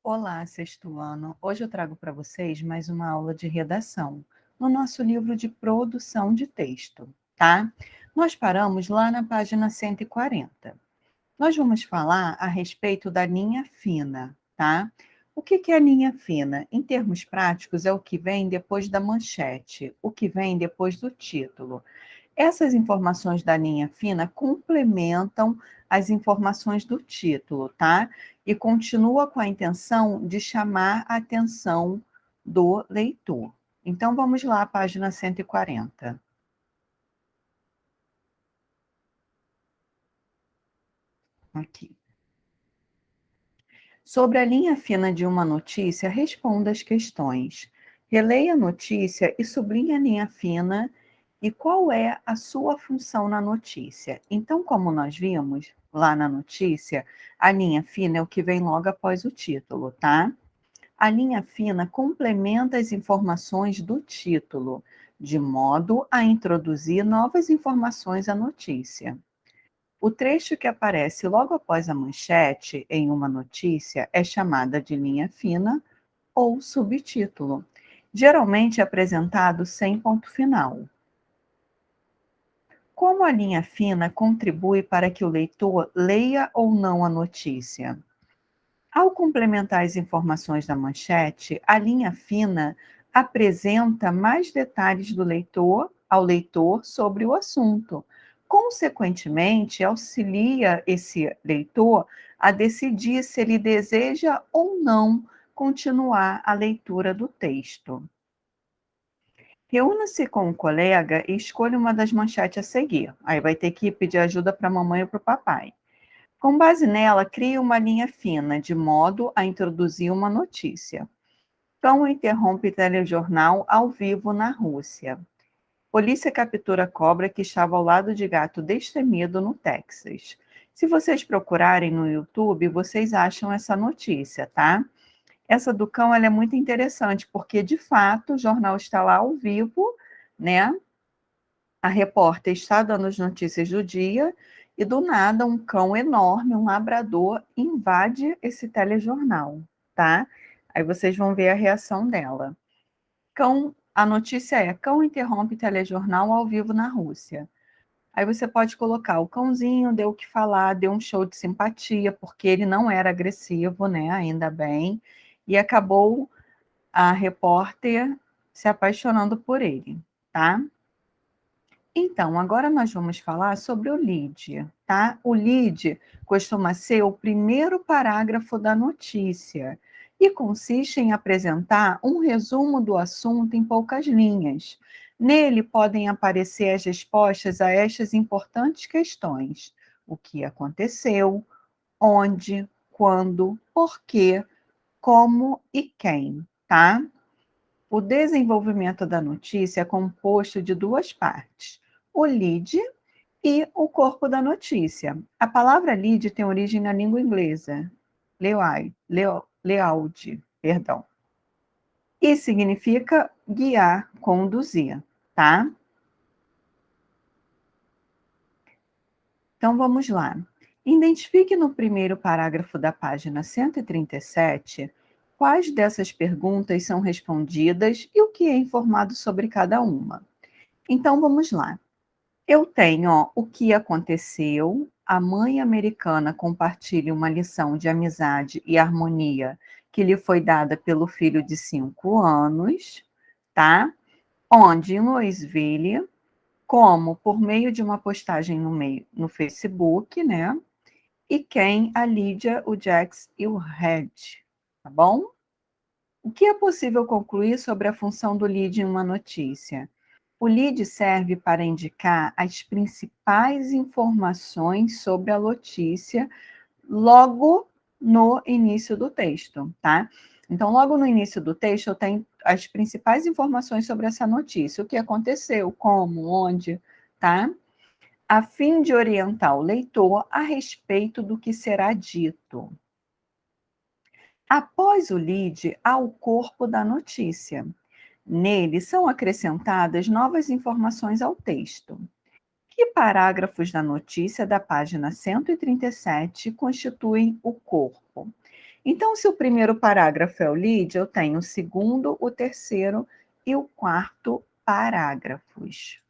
Olá, sexto ano. Hoje eu trago para vocês mais uma aula de redação, no nosso livro de produção de texto, tá? Nós paramos lá na página 140. Nós vamos falar a respeito da linha fina, tá? O que é a linha fina? Em termos práticos, é o que vem depois da manchete, o que vem depois do título. Essas informações da linha fina complementam as informações do título, tá? E continua com a intenção de chamar a atenção do leitor. Então, vamos lá à página 140. Aqui. Sobre a linha fina de uma notícia, responda as questões. Releia a notícia e sublinhe a linha fina e qual é a sua função na notícia. Então, como nós vimos lá na notícia, a linha fina é o que vem logo após o título, tá? A linha fina complementa as informações do título, de modo a introduzir novas informações à notícia. O trecho que aparece logo após a manchete em uma notícia é chamada de linha fina ou subtítulo, geralmente apresentado sem ponto final. Como a linha fina contribui para que o leitor leia ou não a notícia? Ao complementar as informações da manchete, a linha fina apresenta mais detalhes do leitor ao leitor sobre o assunto. Consequentemente, auxilia esse leitor a decidir se ele deseja ou não continuar a leitura do texto. Reúna-se com um colega e escolha uma das manchetes a seguir. Aí vai ter que pedir ajuda para a mamãe ou para o papai. Com base nela, crie uma linha fina, de modo a introduzir uma notícia. Cão interrompe telejornal ao vivo na Rússia. Polícia captura cobra que estava ao lado de gato destemido no Texas. Se vocês procurarem no YouTube, vocês acham essa notícia, tá? Essa do cão ela é muito interessante, porque, de fato, o jornal está lá ao vivo, né? A repórter está dando as notícias do dia e, do nada, um cão enorme, um labrador, invade esse telejornal, tá? Aí vocês vão ver a reação dela. A notícia é: cão interrompe telejornal ao vivo na Rússia. Aí você pode colocar: o cãozinho deu o que falar, deu um show de simpatia, porque ele não era agressivo, né? Ainda bem. E acabou a repórter se apaixonando por ele, tá? Então, agora nós vamos falar sobre o lead, tá? O lead costuma ser o primeiro parágrafo da notícia e consiste em apresentar um resumo do assunto em poucas linhas. Nele podem aparecer as respostas a estas importantes questões: o que aconteceu, onde, quando, por quê, como e quem, tá? O desenvolvimento da notícia é composto de duas partes: o lead e o corpo da notícia. A palavra lead tem origem na língua inglesa, lead, perdão, e significa guiar, conduzir, tá? Então vamos lá. Identifique no primeiro parágrafo da página 137 quais dessas perguntas são respondidas e o que é informado sobre cada uma. Então vamos lá. Eu tenho, ó, o que aconteceu. A mãe americana compartilha uma lição de amizade e harmonia que lhe foi dada pelo filho de 5 anos, tá? Onde em Louisville, como por meio de uma postagem no Facebook, né? E quem? A Lídia, o Jax e o Red, tá bom? O que é possível concluir sobre a função do lead em uma notícia? O lead serve para indicar as principais informações sobre a notícia logo no início do texto, tá? Então, logo no início do texto, eu tenho as principais informações sobre essa notícia: o que aconteceu, como, onde, tá? A fim de orientar o leitor a respeito do que será dito. Após o lead, há o corpo da notícia. Nele são acrescentadas novas informações ao texto. Que parágrafos da notícia da página 137 constituem o corpo? Então, se o primeiro parágrafo é o lead, eu tenho o segundo, o terceiro e o quarto parágrafos.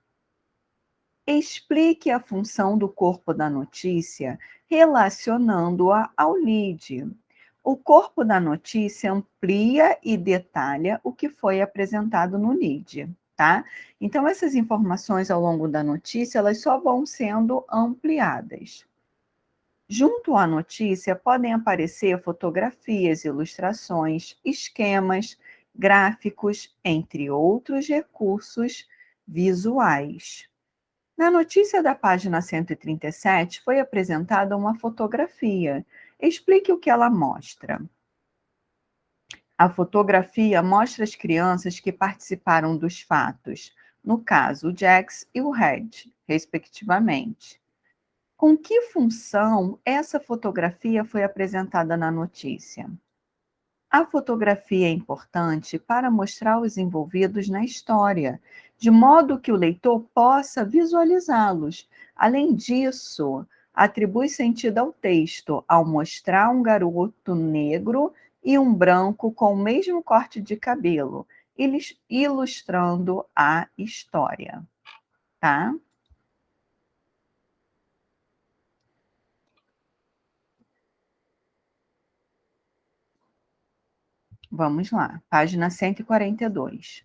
Explique a função do corpo da notícia relacionando-a ao lead. O corpo da notícia amplia e detalha o que foi apresentado no lead, tá? Então, essas informações ao longo da notícia, elas só vão sendo ampliadas. Junto à notícia podem aparecer fotografias, ilustrações, esquemas, gráficos, entre outros recursos visuais. Na notícia da página 137 foi apresentada uma fotografia. Explique o que ela mostra. A fotografia mostra as crianças que participaram dos fatos, no caso, o Jax e o Red, respectivamente. Com que função essa fotografia foi apresentada na notícia? A fotografia é importante para mostrar os envolvidos na história, de modo que o leitor possa visualizá-los. Além disso, atribui sentido ao texto ao mostrar um garoto negro e um branco com o mesmo corte de cabelo, ilustrando a história, tá? Vamos lá, página 142.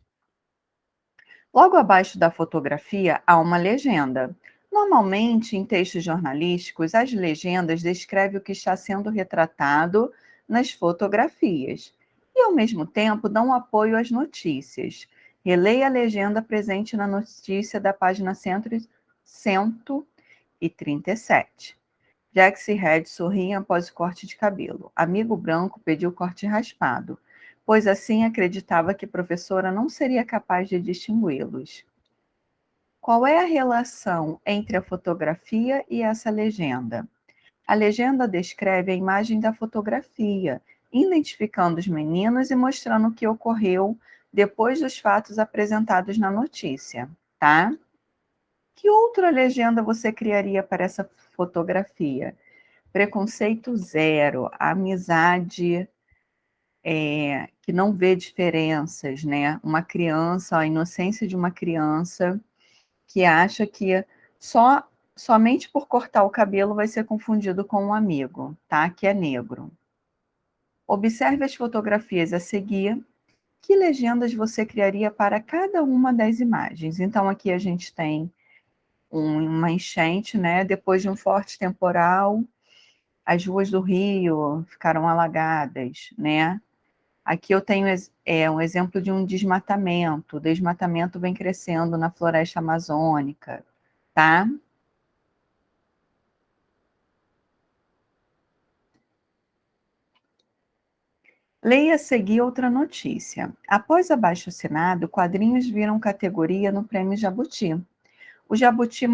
Logo abaixo da fotografia há uma legenda. Normalmente, em textos jornalísticos, as legendas descrevem o que está sendo retratado nas fotografias e, ao mesmo tempo, dão apoio às notícias. Releia a legenda presente na notícia da página 137. Jax e Red sorriem após o corte de cabelo. Amigo branco pediu corte raspado, pois assim acreditava que a professora não seria capaz de distingui-los. Qual é a relação entre a fotografia e essa legenda? A legenda descreve a imagem da fotografia, identificando os meninos e mostrando o que ocorreu depois dos fatos apresentados na notícia, tá? Que outra legenda você criaria para essa fotografia? Preconceito zero, amizade que não vê diferenças, né? Uma criança, a inocência de uma criança que acha que somente por cortar o cabelo vai ser confundido com um amigo, tá? Que é negro. Observe as fotografias a seguir. Que legendas você criaria para cada uma das imagens? Então, aqui a gente tem uma enchente, né? Depois de um forte temporal, as ruas do Rio ficaram alagadas, né? Aqui eu tenho um exemplo de um desmatamento. O desmatamento vem crescendo na floresta amazônica, tá? Leia a seguir outra notícia. Após abaixo-assinado, quadrinhos viram categoria no Prêmio Jabuti. O Jabuti,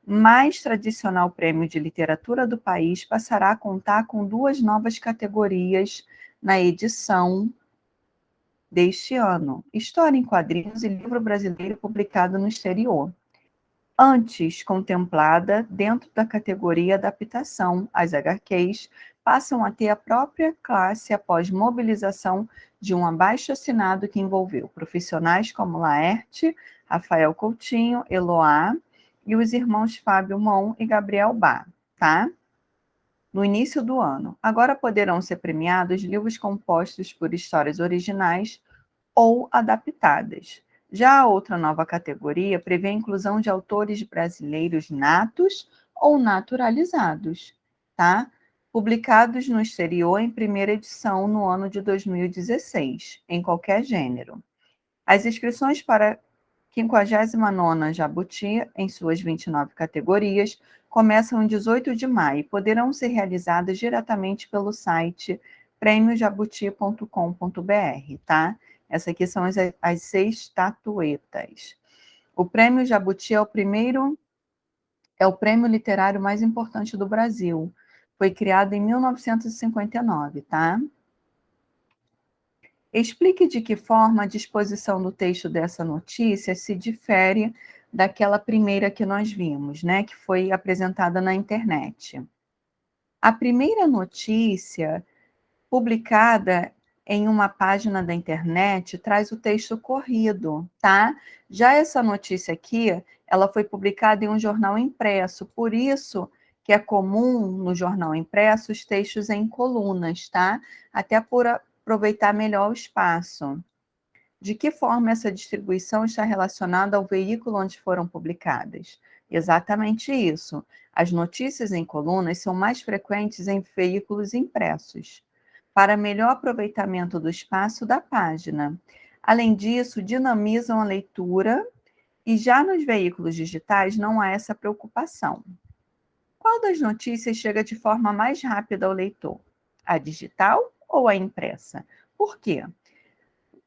mais tradicional prêmio de literatura do país, passará a contar com duas novas categorias na edição deste ano: História em Quadrinhos e Livro Brasileiro publicado no exterior. Antes contemplada dentro da categoria adaptação, as HQs passam a ter a própria classe após mobilização de um abaixo-assinado que envolveu profissionais como Laerte, Rafael Coutinho, Eloá e os irmãos Fábio Mon e Gabriel Bá, tá? No início do ano. Agora poderão ser premiados livros compostos por histórias originais ou adaptadas. Já a outra nova categoria prevê a inclusão de autores brasileiros natos ou naturalizados, tá? Publicados no exterior em primeira edição no ano de 2016, em qualquer gênero. As inscrições para a 59ª Jabuti, em suas 29 categorias, começam em 18 de maio e poderão ser realizadas diretamente pelo site prêmiojabuti.com.br, tá? Essas aqui são as 6 estatuetas. O Prêmio Jabuti é o prêmio literário mais importante do Brasil. Foi criado em 1959, tá? Explique de que forma a disposição do texto dessa notícia se difere daquela primeira que nós vimos, né, que foi apresentada na internet. A primeira notícia publicada em uma página da internet traz o texto corrido, tá? Já essa notícia aqui, ela foi publicada em um jornal impresso, por isso que é comum no jornal impresso os textos em colunas, tá? Até por aproveitar melhor o espaço. De que forma essa distribuição está relacionada ao veículo onde foram publicadas? Exatamente isso. As notícias em colunas são mais frequentes em veículos impressos, para melhor aproveitamento do espaço da página. Além disso, dinamizam a leitura e já nos veículos digitais não há essa preocupação. Qual das notícias chega de forma mais rápida ao leitor? A digital ou a impressa? Por quê?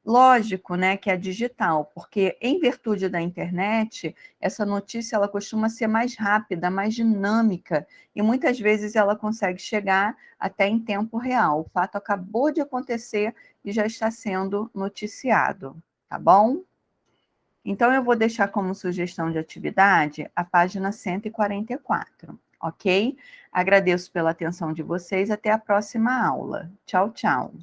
Lógico, né, que é digital, porque em virtude da internet, essa notícia ela costuma ser mais rápida, mais dinâmica, e muitas vezes ela consegue chegar até em tempo real. O fato acabou de acontecer e já está sendo noticiado, tá bom? Então eu vou deixar como sugestão de atividade a página 144, ok? Agradeço pela atenção de vocês, até a próxima aula. Tchau, tchau.